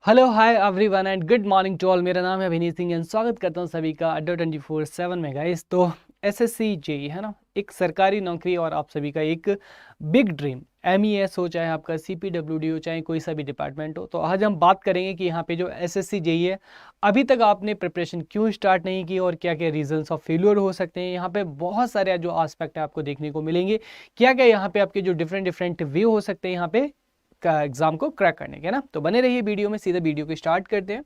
Hello hi everyone and good morning to all. मेरा नाम है अभिनीत सिंह एंड स्वागत करता हूं सभी का अड्डा 24/7 में गाइस। तो एसएससी जेई है ना, एक सरकारी नौकरी और आप सभी का एक बिग ड्रीम एमईएस हो, चाहे आपका सीपीडब्ल्यूडी हो, चाहे कोई सा भी डिपार्टमेंट हो। तो आज हम बात करेंगे कि यहाँ पे जो एसएससी जेई है, अभी तक आपने प्रिपरेशन क्यों स्टार्ट नहीं की और क्या क्या रीजंस ऑफ फेलियर हो सकते हैं। यहाँ पे बहुत सारे जो आस्पेक्ट है आपको देखने को मिलेंगे, क्या क्या यहाँ पे आपके जो डिफरेंट वे हो सकते हैं यहाँ पे का एग्जाम को क्रैक करने के ना। तो बने रहिए वीडियो में, सीधे वीडियो को स्टार्ट करते हैं।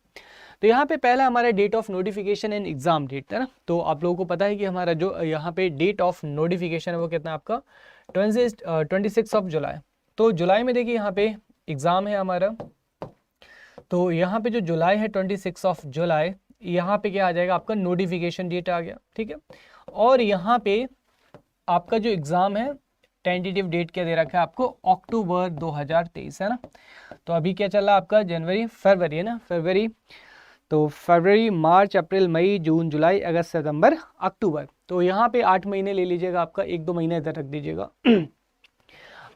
तो यहाँ पे पहला हमारा date of notification and exam date है ना। तो आप लोगों को पता है कि हमारा जो यहाँ पे डेट ऑफ नोटिफिकेशन है वो कितना है आपका 26 ऑफ जुलाई। तो जुलाई में देखिए यहाँ पे एग्जाम है हमारा। तो यहाँ पे जो जुलाई है 26 ऑफ जुलाई, यहाँ पे क्या आ जाएगा आपका नोटिफिकेशन डेट आ गया, ठीक है। और यहाँ पे आपका जो एग्जाम है टेंटेटिव डेट क्या दे रखा है आपको, अक्टूबर 2023 है ना। तो अभी क्या चल रहा है आपका जनवरी फरवरी है ना, फरवरी। तो फरवरी मार्च अप्रैल मई जून जुलाई अगस्त सितंबर अक्टूबर। तो यहाँ पे 8 महीने ले लीजिएगा, आपका 1-2 महीने इधर रख दीजिएगा।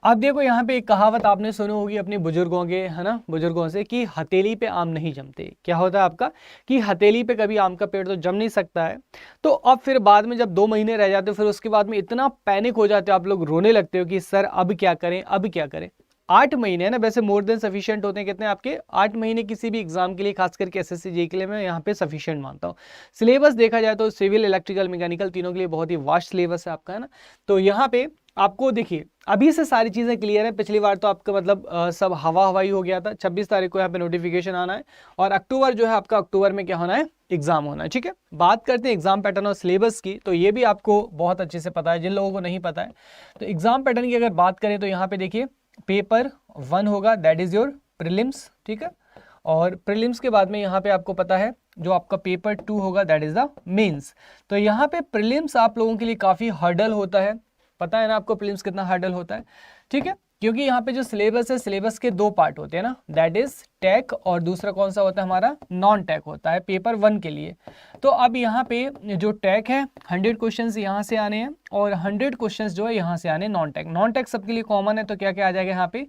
अब देखो यहाँ पे एक कहावत आपने सुनी होगी अपने बुजुर्गों के, है ना, बुजुर्गों से, कि हथेली पे आम नहीं जमते। क्या होता है आपका कि हथेली पे कभी आम का पेड़ तो जम नहीं सकता है। तो अब फिर बाद में जब 2 महीने रह जाते हो, फिर उसके बाद में इतना पैनिक हो जाते हो, आप लोग रोने लगते हो कि सर अब क्या करें, अब क्या करें। 8 महीने है ना, वैसे मोर देन सफिशिएंट होते हैं। कितने आपके 8 महीने किसी भी एग्जाम के लिए, खास करके एसएससी जेईई के लिए मैं यहाँ पे सफिशिएंट मानता हूँ। सिलेबस देखा जाए तो सिविल, इलेक्ट्रिकल, मैकेनिकल तीनों के लिए बहुत ही वास्ट सिलेबस है आपका, है ना। तो यहाँ पे आपको देखिए अभी से सारी चीजें क्लियर है। पिछली बार तो आपका मतलब सब हवा हवाई हो गया था। 26 तारीख को यहाँ पे नोटिफिकेशन आना है और अक्टूबर जो है आपका, अक्टूबर में क्या होना है, एग्जाम होना है, ठीक है। बात करते हैं एग्जाम पैटर्न और सिलेबस की। तो ये भी आपको बहुत अच्छे से पता है, जिन लोगों को नहीं पता है। तो एग्जाम पैटर्न की अगर बात करें तो यहाँ पे देखिए पेपर 1 होगा, दैट इज योर प्रीलिम्स, ठीक है। और प्रीलिम्स के बाद में यहाँ पे आपको पता है जो आपका पेपर 2 होगा, दैट इज द मेंस। तो यहाँ पे प्रीलिम्स आप लोगों के लिए काफी हर्डल होता है। पता है ना आपको प्रीलिम्स कितना हर्डल होता है, ठीक है। क्योंकि यहाँ पे जो सिलेबस है, सिलेबस के 2 पार्ट होते हैं ना, दैट इज टेक और दूसरा कौन सा होता है हमारा, नॉन टेक होता है पेपर 1 के लिए। तो अब यहाँ पे जो टेक है 100 क्वेश्चंस यहाँ से आने हैं और 100 क्वेश्चंस जो है यहाँ से आने नॉन टेक। नॉन टेक सबके लिए कॉमन है। तो क्या क्या आ जाएगा यहाँ पे,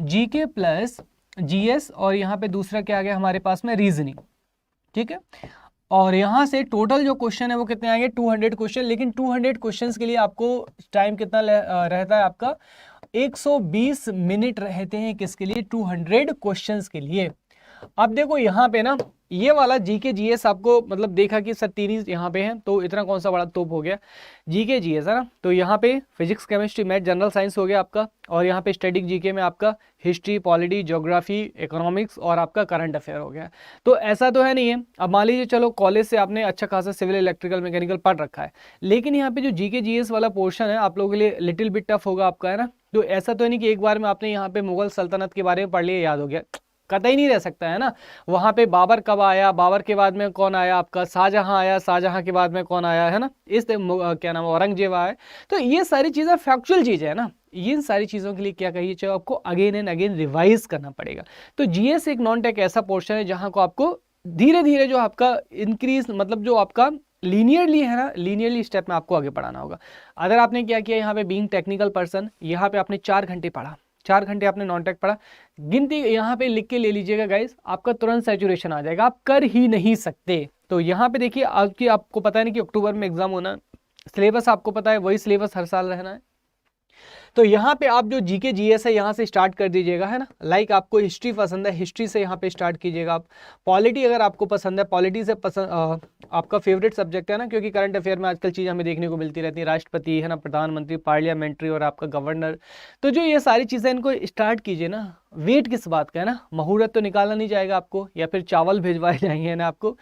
जीके प्लस जीएस और यहाँ पे दूसरा क्या आ गया हमारे पास में, रीजनिंग, ठीक है। और यहाँ से टोटल जो क्वेश्चन है वो कितने आएंगे, 200 क्वेश्चन। लेकिन 200 क्वेश्चंस के लिए आपको टाइम कितना रहता है आपका, 120 मिनट रहते हैं। किसके लिए, 200 क्वेश्चंस के लिए। अब देखो यहाँ पे ना, ये वाला जीके जीएस आपको मतलब देखा कि सर 3 ही यहाँ पे हैं, तो इतना कौन सा बड़ा तोप हो गया जीके जीएस, है ना। तो यहाँ पे physics, chemistry, math, general science हो गया आपका। और यहाँ पे स्टैटिक जीके में आपका हिस्ट्री, पॉलिटी, ज्योग्राफी, इकोनॉमिक्स और आपका करंट अफेयर हो गया। तो ऐसा तो है नहीं है। अब मान लीजिए चलो कॉलेज से आपने अच्छा खासा सिविल, इलेक्ट्रिकल, मैकेनिकल पढ़ रखा है, लेकिन यहाँ पे जो जीके जीएस वाला पोर्शन है आप लोगों के लिए लिटिल बिट टफ होगा आपका, है ना। तो ऐसा तो है नहीं कि एक बार में आपने यहाँ पे मुगल सल्तनत के बारे में पढ़ लिया, याद हो गया, कतई नहीं रह सकता है ना। वहां पे बाबर कब आया, बाबर के बाद में कौन आया आपका, शाहजहां आया, शाहजहां के बाद में कौन आया, है ना, क्या नाम, औरंगजेब आया। तो ये सारी चीजें फैक्चुअल चीजें है ना। इन सारी चीजों के लिए क्या कहिए, चाहे आपको अगेन एंड अगेन रिवाइज करना पड़ेगा। तो जीएस एक नॉन टेक ऐसा पोर्शन है जहां को आपको धीरे धीरे जो आपका इंक्रीज, मतलब जो आपका लीनियरली है ना, लीनियरली स्टेप में आपको आगे बढ़ाना होगा। अगर आपने क्या किया यहाँ पे, बीइंग टेक्निकल पर्सन, यहाँ पे आपने 4 घंटे पढ़ा, 4 घंटे आपने नॉन टेक पढ़ा, गिनती यहाँ पे लिख के ले लीजिएगा गाइस, आपका तुरंत सैचुरेशन आ जाएगा, आप कर ही नहीं सकते। तो यहाँ पे देखिए आपको पता है नहीं कि अक्टूबर में एग्जाम होना, सिलेबस आपको पता है, वही सिलेबस हर साल रहना है। तो यहाँ पे आप जो जीके जीएस है यहाँ से स्टार्ट कर दीजिएगा, है ना। लाइक आपको हिस्ट्री पसंद है, हिस्ट्री से यहाँ पे स्टार्ट कीजिएगा आप। पॉलिटी अगर आपको पसंद है, पॉलिटी से पसंद आपका फेवरेट सब्जेक्ट है ना, क्योंकि करंट अफेयर में आजकल चीज़ हमें देखने को मिलती रहती है, राष्ट्रपति, है ना, प्रधानमंत्री, पार्लियामेंट्री और आपका गवर्नर। तो जो ये सारी चीज़ें इनको स्टार्ट कीजिए ना। वेट किस बात का है ना, मुहूर्त तो निकालना नहीं जाएगा आपको, या फिर चावल भिजवाए जाएंगे ना आपको,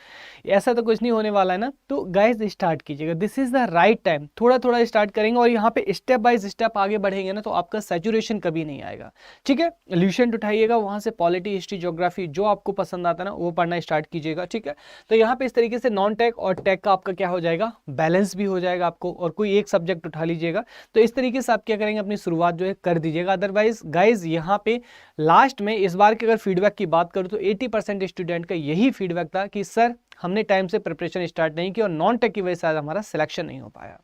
ऐसा तो कुछ नहीं होने वाला है ना। तो गाइस स्टार्ट कीजिएगा, this is the right time. थोड़ा थोड़ा स्टार्ट करेंगे और यहाँ पे स्टेप बाय स्टेप आगे बढ़ेंगे ना, तो आपका सैचुरेशन कभी नहीं आएगा, ठीक है। ल्यूसेंट उठाइएगा, वहां से पॉलिटी, हिस्ट्री, ज्योग्राफी जो आपको पसंद आता है ना वो पढ़ना स्टार्ट कीजिएगा, ठीक है। तो यहाँ पे इस तरीके से नॉन टेक और टेक का आपका क्या हो जाएगा, बैलेंस भी हो जाएगा आपको, और कोई एक सब्जेक्ट उठा लीजिएगा। तो इस तरीके से आप क्या करेंगे, अपनी शुरुआत जो है कर दीजिएगा। अदरवाइज गाइज यहाँ पे लास्ट में इस बार की अगर फीडबैक की बात करूं तो 80% स्टूडेंट का यही फीडबैक था कि सर हमने टाइम से प्रिपरेशन स्टार्ट नहीं की और नॉन टेक की वजह से आज हमारा सिलेक्शन नहीं हो पाया।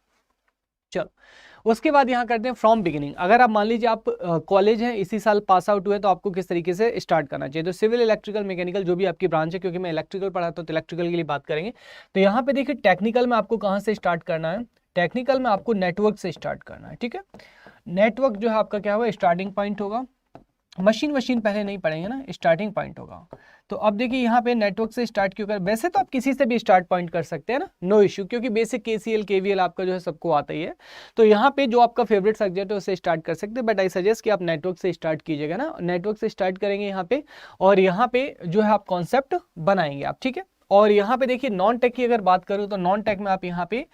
चलो उसके बाद यहाँ करते हैं फ्रॉम बिगिनिंग। अगर आप मान लीजिए आप कॉलेज हैं, इसी साल पास आउट हुए, तो आपको किस तरीके से स्टार्ट करना चाहिए। तो सिविल, इलेक्ट्रिकल, मैकेनिकल जो भी आपकी ब्रांच है, क्योंकि मैं इलेक्ट्रिकल पढ़ाता हूँ तो इलेक्ट्रिकल के लिए बात करेंगे। तो यहाँ पे देखिए टेक्निकल में आपको कहाँ से स्टार्ट करना है, टेक्निकल में आपको नेटवर्क से स्टार्ट करना है, ठीक है। नेटवर्क जो है आपका क्या होगा, स्टार्टिंग पॉइंट होगा। मशीन पहले नहीं पढ़ेंगे ना, स्टार्टिंग पॉइंट होगा। तो अब देखिए यहाँ पे नेटवर्क से स्टार्ट क्यों कर, वैसे तो आप किसी से भी स्टार्ट पॉइंट कर सकते हैं ना, नो इश्यू, क्योंकि बेसिक केसीएल केवीएल आपका जो है सबको आता ही है। तो यहाँ पे जो आपका फेवरेट सब्जेक्ट है उससे स्टार्ट कर सकते हैं, बट आई सजेस्ट कि आप नेटवर्क से स्टार्ट कीजिएगा ना। नेटवर्क से स्टार्ट करेंगे यहाँ पे, और यहाँ पे जो है आप कॉन्सेप्ट बनाएंगे आप, ठीक है। और यहाँ पे देखिए नॉन टेक की अगर बात करूँ तो नॉन टेक में आप यहाँ पे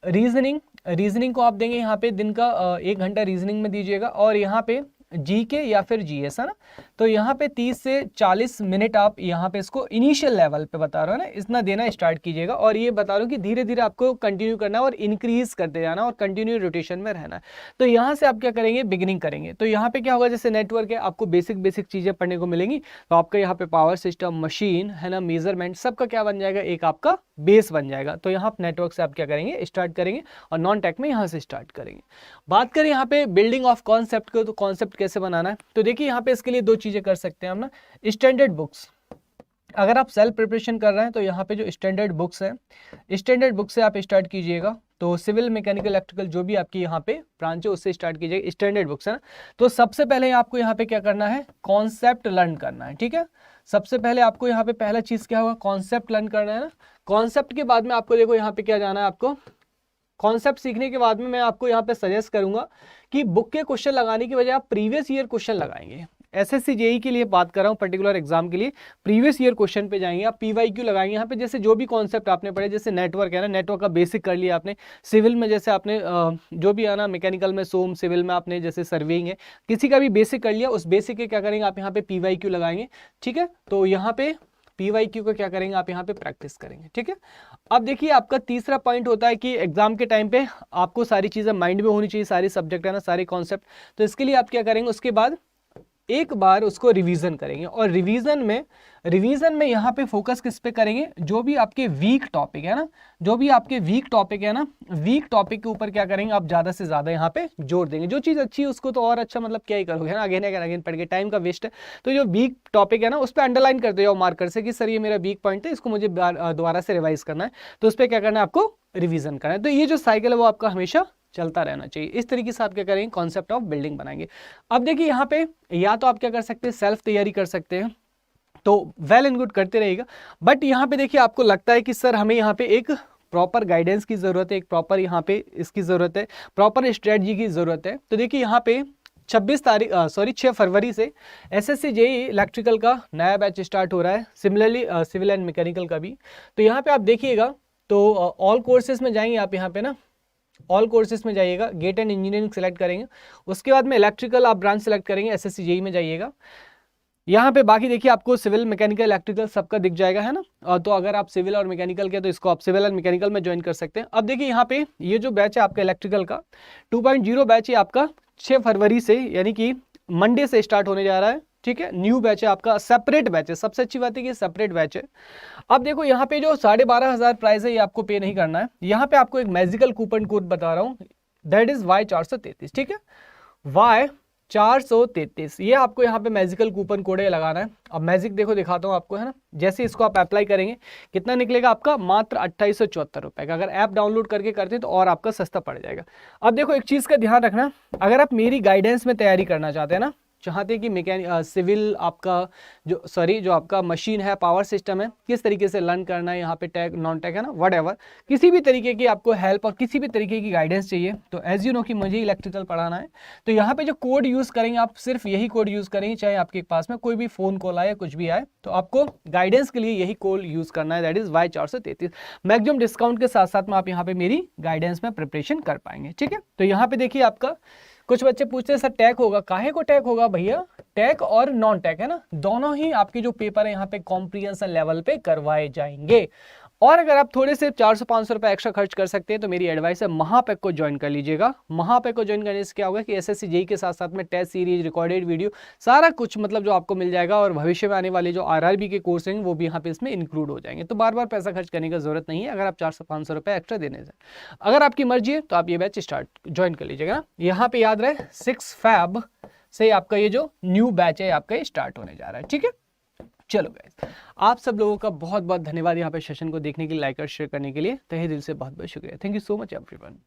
रीजनिंग को आप देंगे यहाँ पे दिन का 1 घंटा रीजनिंग में दीजिएगा, और यहाँ पे जीके या फिर जीएस है ना। तो यहाँ पे 30 से 40 मिनट आप यहाँ पे इसको इनिशियल लेवल पे बता रहा हूँ ना, इतना देना स्टार्ट कीजिएगा। और ये बता रहा हूँ कि धीरे धीरे आपको कंटिन्यू करना है और इंक्रीज करते जाना और कंटिन्यू रोटेशन में रहना है। तो यहाँ से आप क्या करेंगे, बिगिनिंग करेंगे। तो यहाँ पे क्या होगा, जैसे नेटवर्क है, आपको बेसिक चीजें पढ़ने को मिलेंगी। तो आपका यहाँ पे पावर सिस्टम, मशीन है ना, मेजरमेंट, सबका क्या बन जाएगा, एक आपका बेस बन जाएगा। तो यहाँ नेटवर्क से आप क्या करेंगे, स्टार्ट करेंगे, और नॉन टेक में यहाँ से स्टार्ट करेंगे। बात करें यहाँ पे बिल्डिंग ऑफ कॉन्सेप्ट को, तो कॉन्सेप्ट कैसे बनाना है, तो देखिए यहाँ पे इसके लिए 2 चीजें कर सकते हैं हम ना। स्टैंडर्ड बुक्स, अगर आप सेल्फ प्रिपरेशन कर रहे हैं तो यहाँ पे जो स्टैंडर्ड बुक्स है, स्टैंडर्ड बुक से आप स्टार्ट कीजिएगा। तो सिविल, मैकेनिकल, इलेक्ट्रिकल जो भी आपकी यहाँ पे ब्रांच है उससे स्टार्ट कीजिएगा, स्टैंडर्ड बुक्स है ना। तो सबसे पहले आपको यहाँ पे क्या करना है, कॉन्सेप्ट लर्न करना है, ठीक है। सबसे पहले आपको यहाँ पे पहला चीज क्या होगा, कॉन्सेप्ट लर्न करना है ना। कॉन्सेप्ट के बाद में आपको देखो यहाँ पे क्या जाना है, आपको कॉन्सेप्ट सीखने के बाद में मैं आपको यहाँ पे सजेस्ट करूंगा कि बुक के क्वेश्चन लगाने की बजाय आप प्रीवियस ईयर क्वेश्चन लगाएंगे। एसएससी जेई के लिए बात कर रहा हूँ, पर्टिकुलर एग्जाम के लिए प्रीवियस ईयर क्वेश्चन पे जाएंगे आप, पीवाईक्यू लगाएंगे यहाँ पे। जैसे जो भी कॉन्सेप्ट आपने पढ़े, जैसे नेटवर्क है ना, नेटवर्क का बेसिक कर लिया आपने। सिविल में जैसे आपने जो भी है ना, मैकेनिकल में सोम, सिविल में आपने जैसे सर्वेइंग है, किसी का भी बेसिक कर लिया, उस बेसिक के क्या करेंगे आप यहाँ पे पीवाईक्यू लगाएंगे, ठीक है। तो यहाँ पे पीवाईक्यू का क्या करेंगे आप यहाँ पे प्रैक्टिस करेंगे, ठीक है। अब देखिए आपका तीसरा पॉइंट होता है कि एग्जाम के टाइम पे आपको सारी चीजें माइंड में होनी चाहिए, सारे सब्जेक्ट है ना, सारे कॉन्सेप्ट। तो इसके लिए आप क्या करेंगे, उसके बाद एक बार उसको रिवीजन करेंगे। और रिवीजन में यहाँ पे फोकस किस पे करेंगे, जो भी आपके वीक टॉपिक है ना, जो भी आपके वीक टॉपिक है ना, वीक टॉपिक के ऊपर क्या करेंगे आप, ज्यादा से ज्यादा यहाँ पे जोर देंगे। जो चीज अच्छी है उसको तो और अच्छा, मतलब क्या ही करोगे ना, अगेन अगेन पढ़ के टाइम का वेस्ट है। तो जो वीक टॉपिक है ना, उस पर अंडरलाइन करते जाओ मार्कर से कि सर ये मेरा वीक पॉइंट है, इसको मुझे दोबारा से रिवाइज करना है। तो उस पर क्या करना है, आपको रिवीजन करना है। तो ये जो साइकिल है वो आपका हमेशा चलता रहना चाहिए। इस तरीके से आप क्या करेंगे, कॉन्सेप्ट ऑफ बिल्डिंग बनाएंगे। अब देखिए यहाँ पे या तो आप क्या कर सकते हैं, सेल्फ तैयारी कर सकते हैं, तो वेल एंड गुड करते रहेगा। बट यहाँ पे देखिए आपको लगता है कि सर हमें यहाँ पे एक प्रॉपर गाइडेंस की जरूरत है, एक प्रॉपर यहाँ पे इसकी जरूरत है, प्रॉपर स्ट्रेटजी की जरूरत है। तो देखिए यहाँ पे 6 फरवरी से एसएससी जेईई इलेक्ट्रिकल का नया बैच स्टार्ट हो रहा है, सिमिलरली सिविल एंड मैकेनिकल का भी। तो यहाँ पे आप देखिएगा, तो ऑल कोर्सेज में जाएंगे आप, यहाँ पे ना ऑल कोर्सेज में जाइएगा, गेट एंड इंजीनियरिंग सेलेक्ट करेंगे। उसके बाद में इलेक्ट्रिकल आप ब्रांच सेलेक्ट करेंगे, एसएससी जेईई में जाइएगा। यहाँ पे बाकी देखिए आपको सिविल, मैकेनिकल, इलेक्ट्रिकल सबका दिख जाएगा है ना। और तो अगर आप सिविल और मैकेनिकल के, तो इसको आप सिविल और मैकेनिकल में ज्वाइन कर सकते हैं। अब देखिए यहाँ पे ये जो बैच है आपका इलेक्ट्रिकल का 2.0 बैच है आपका 6 फरवरी से, यानी कि मंडे से स्टार्ट होने जा रहा है, ठीक है। न्यू बैच है आपका, सेपरेट बैच है, सबसे अच्छी बात है कि सेपरेट बैच है। अब देखो यहाँ पे जो 12,500 प्राइस है ये आपको पे नहीं करना है। यहाँ पे आपको एक मैजिकल कूपन कोड बता रहा हूँ, दैट इज Y433, ठीक है, Y433, ये आपको यहाँ पे मैजिकल कूपन कोड है लगाना है। अब मैजिक देखो दिखाता हूँ आपको है ना, जैसे इसको आप अप्लाई करेंगे कितना निकलेगा आपका, मात्र 2874 रुपए का। अगर ऐप डाउनलोड करके करते हैं तो और आपका सस्ता पड़ जाएगा। अब देखो एक चीज का ध्यान रखना, अगर आप मेरी गाइडेंस में तैयारी करना चाहते हैं ना, चाहते कि सिविल आपका जो आपका मशीन है, पावर सिस्टम है, किस तरीके से लर्न करना है, यहाँ पे टेक नॉन टेक है ना, व्हाटएवर, किसी भी तरीके की आपको हेल्प और किसी भी तरीके की गाइडेंस चाहिए, तो एज यू नो कि मुझे इलेक्ट्रिकल पढ़ाना है, तो यहाँ पे जो कोड यूज करेंगे आप सिर्फ यही कोड यूज करेंगे, चाहे आपके पास में कोई भी फोन कॉल आए, कुछ भी आए, तो आपको गाइडेंस के लिए यही कोड यूज करना है, that is Y433। Maximum discount के साथ साथ में आप यहाँ पे मेरी गाइडेंस में प्रिपरेशन कर पाएंगे, ठीक है। तो यहाँ पे देखिए आपका कुछ बच्चे पूछते हैं सर टैक होगा, काहे को टैक होगा भैया, टैक और नॉन टैक है ना, दोनों ही आपके जो पेपर है यहाँ पे कॉम्प्रिहेंशन लेवल पे करवाए जाएंगे। और अगर आप थोड़े से 400-500 रुपए एक्स्ट्रा खर्च कर सकते हैं तो मेरी एडवाइस है महापैक को ज्वाइन कर लीजिएगा। महापैक को ज्वाइन करने से क्या होगा कि एसएससी जेईई के साथ साथ में टेस्ट सीरीज, रिकॉर्डेड वीडियो, सारा कुछ मतलब जो आपको मिल जाएगा, और भविष्य में आने वाले जो आरआरबी के कोर्स हैं वो भी यहाँ पे इसमें इंक्लूड हो जाएंगे। तो बार बार पैसा खर्च करने की जरूरत नहीं है अगर आप 400-500 रुपए एक्स्ट्रा देने से। अगर आपकी मर्जी है तो आप ये बैच ज्वाइन कर लीजिएगा ना। यहाँ पे याद रहे 6 फैब से आपका ये जो न्यू बैच है आपका ये स्टार्ट होने जा रहा है, ठीक है। चलो गाइस, आप सब लोगों का बहुत बहुत धन्यवाद यहाँ पे सेशन को देखने के लिए, लाइक और शेयर करने के लिए। तहे दिल से बहुत बहुत शुक्रिया। Thank you so much everyone.